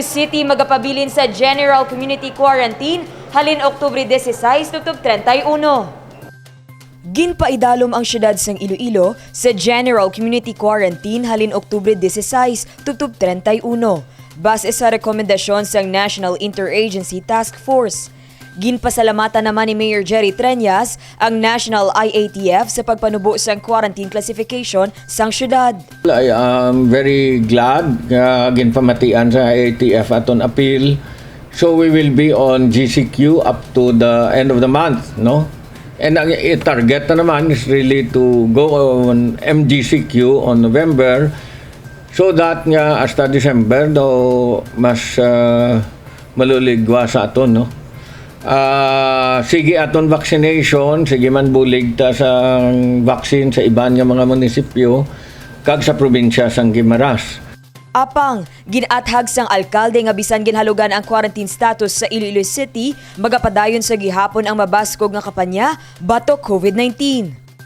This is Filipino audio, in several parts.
Iloilo City magapabilin sa General Community Quarantine halin Oktubre 16 tubtob 31. Ginpaidalom ang syudad sang Iloilo sa General Community Quarantine halin Oktubre 16 tubtob 31 base sa rekomendasyon sang National Interagency Task Force. Ginpasalamatan naman ni Mayor Jerry Treñas ang National IATF sa pagpanubo sang quarantine classification sang syudad. I am very glad ginpamatian sa IATF aton appeal. So we will be on GCQ up to the end of the month, no? And ang target na naman is really to go on MGCQ on November so that nga hasta December do mas maluligwa sa aton, no? Sige aton vaccination, sige man bulig ta sa vaccine sa iban nga mga munisipyo kag sa probinsya sang Guimaras. Apang, ginathag sang alkalde nga bisan ginhalugan ang quarantine status sa Iloilo City, magapadayon sa gihapon ang mabaskog nga kapanya batok COVID-19.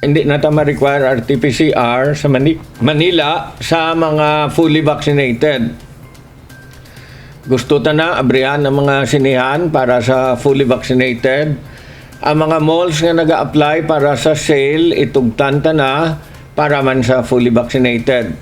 Hindi na ta ma-require RT-PCR sa Manila sa mga fully vaccinated. Gusto ta na abrihan ng mga sinihan para sa fully vaccinated. Ang mga malls nga nag-a-apply para sa sale, itugtan ta na para man sa fully vaccinated.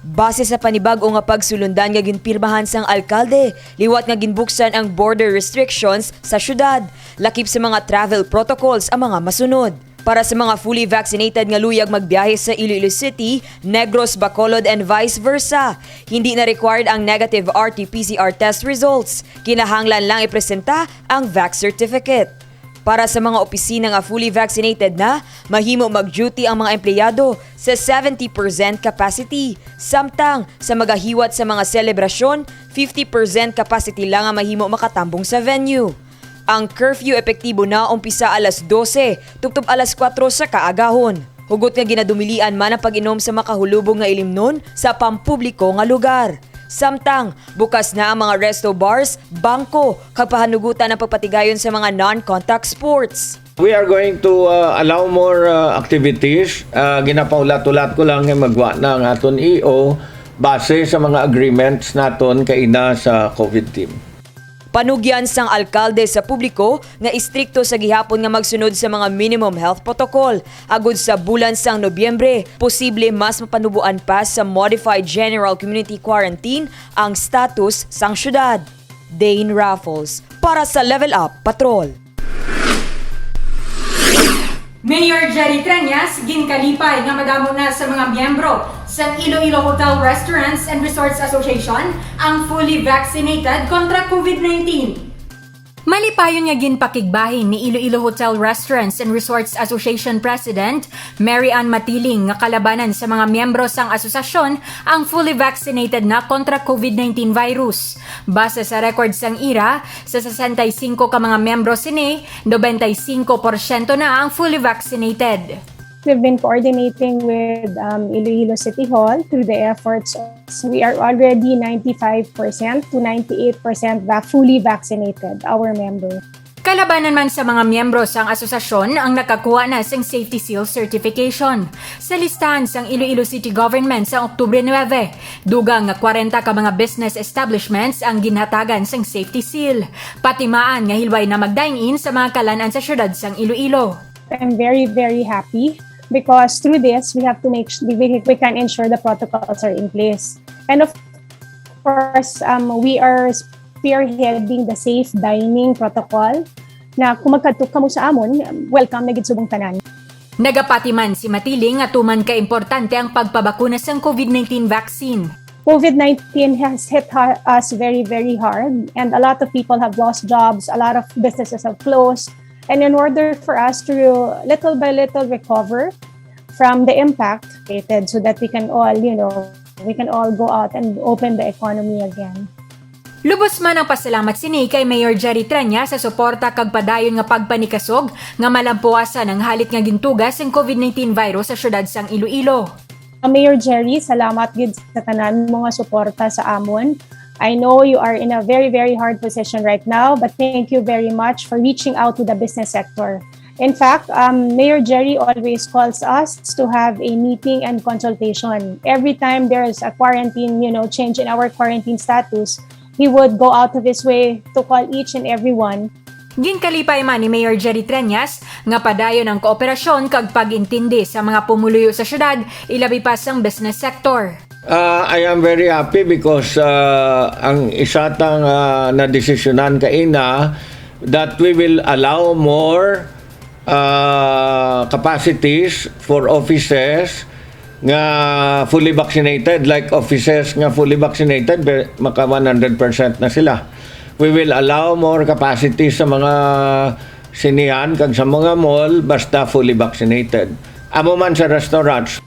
Base sa panibago nga pagsulundan nga ginpirmahan sang alkalde, liwat nga ginbuksan ang border restrictions sa syudad. Lakip sa mga travel protocols ang mga masunod. Para sa mga fully vaccinated nga luyag magbiyahe sa Iloilo City, Negros, Bacolod and vice versa. Hindi na required ang negative RT-PCR test results. Kinahanglan lang ipresenta ang vax certificate. Para sa mga opisina nga fully vaccinated na, mahimo mag-duty ang mga empleyado sa 70% capacity. Samtang sa magahiwat sa mga selebrasyon, 50% capacity lang ang mahimo makatambong sa venue. Ang curfew epektibo na umpisa alas 12, tubtob alas 4 sa kaagahon. Hugot nga ginadumilian man ang pag-inom sa makahulubong nga ilimnon sa pampubliko nga lugar. Samtang, bukas na ang mga resto bars, bangko, kag pahanugutan ang pagpatigayon sa mga non-contact sports. We are going to allow more activities. Ginapaulat-ulat ko lang nga magwa na ang aton EO base sa mga agreements naton kaina sa COVID team. Panugyan sang alkalde sa publiko nga istrikto sa gihapon nga magsunod sa mga minimum health protocol. Agud sa bulan sang Nobyembre, posible mas mapanubuan pa sa Modified General Community Quarantine ang status sang syudad. Dane Raffles para sa Level Up Patrol. Mayor Jerry Treñas ginkalipay nga madamo na sa mga miyembro sa Iloilo Hotel Restaurants and Resorts Association ang fully vaccinated kontra COVID-19. Malipayon nga ginpakigbahin ni Iloilo Hotel Restaurants and Resorts Association President Mary Ann Matiling nga kalabanan sa mga miyembro sang asosasyon ang fully vaccinated na kontra COVID-19 virus. Base sa record sang IRA, sa 65 ka mga miyembro sini, 95% na ang fully vaccinated. We've been coordinating with Iloilo City Hall through the efforts. We are already 95% to 98% fully vaccinated, our members. Kalabanan man sa mga miyembro sang asosasyon ang nakakuha na sang Safety Seal Certification. Sa listahan sang Iloilo City Government sa Oktubre 9, dugang nga 40 ka mga business establishments ang ginhatagan sang Safety Seal. Patimaan nga hilway na mag-dine-in sa mga kalanan sa syudad sang Iloilo. I'm very, very happy because through this, we have to make sure we can ensure the protocols are in place. And of course, we are spearheading the safe dining protocol na kung magkadto ka mo sa amon, welcome na gid subong tanan. Nagapatiman si Matiling at tuman ka-importante ang pagpabakuna sa COVID-19 vaccine. COVID-19 has hit us very, very hard and a lot of people have lost jobs, a lot of businesses have closed. And in order for us to little by little recover from the impact so that we can all go out and open the economy again. Lubos man ang pasalamat sini kay Mayor Jerry Treñas sa suporta kag padayon nga pagpanikasog nga malampuasan ang halit nga gintugas ang COVID-19 virus sa syudad sang Iloilo. Mayor Jerry, salamat gid sa tanan mga suporta sa amon. I know you are in a very, very hard position right now, but thank you very much for reaching out to the business sector. In fact, Mayor Jerry always calls us to have a meeting and consultation. Every time there is a quarantine, change in our quarantine status, he would go out of his way to call each and every one. Ginkalipay man ni Mayor Jerry Treñas nga padayon ang kooperasyon kag pag-intindi sa mga pumuluyo sa syudad, ilabi pa sang business sector. I am very happy because ang isa tang na-desisyonan kaina that we will allow more capacities for offices nga fully vaccinated, like offices nga fully vaccinated, maka 100% na sila. We will allow more capacity sa mga sinihan kag sa mga mall basta fully vaccinated. Amo man sa restaurants.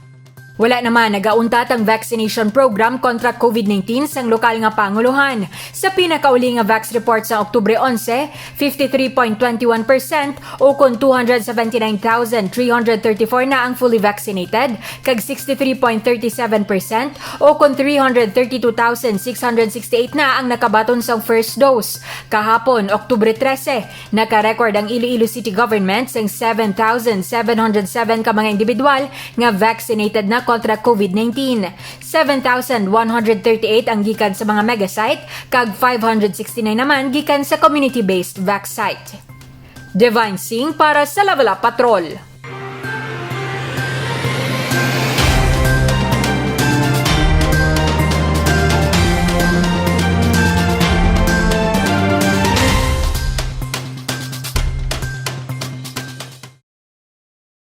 Wala naman nagauntat ang vaccination program kontra COVID-19 sang lokal nga panguluhan. Sa pinakauli nga vax report sa Oktubre 11, 53.21% o kung 279,334 na ang fully vaccinated, kag 63.37% o kung 332,668 na ang nakabaton sa first dose. Kahapon, Oktubre 13, nakarecord ang Iloilo City Government sang 7,707 ka mga individual nga vaccinated na kontra COVID-19. 7,138 ang gikan sa mga megasite, kag 569 naman gikan sa community-based vax site. Divine Singh para sa Level Up Patrol.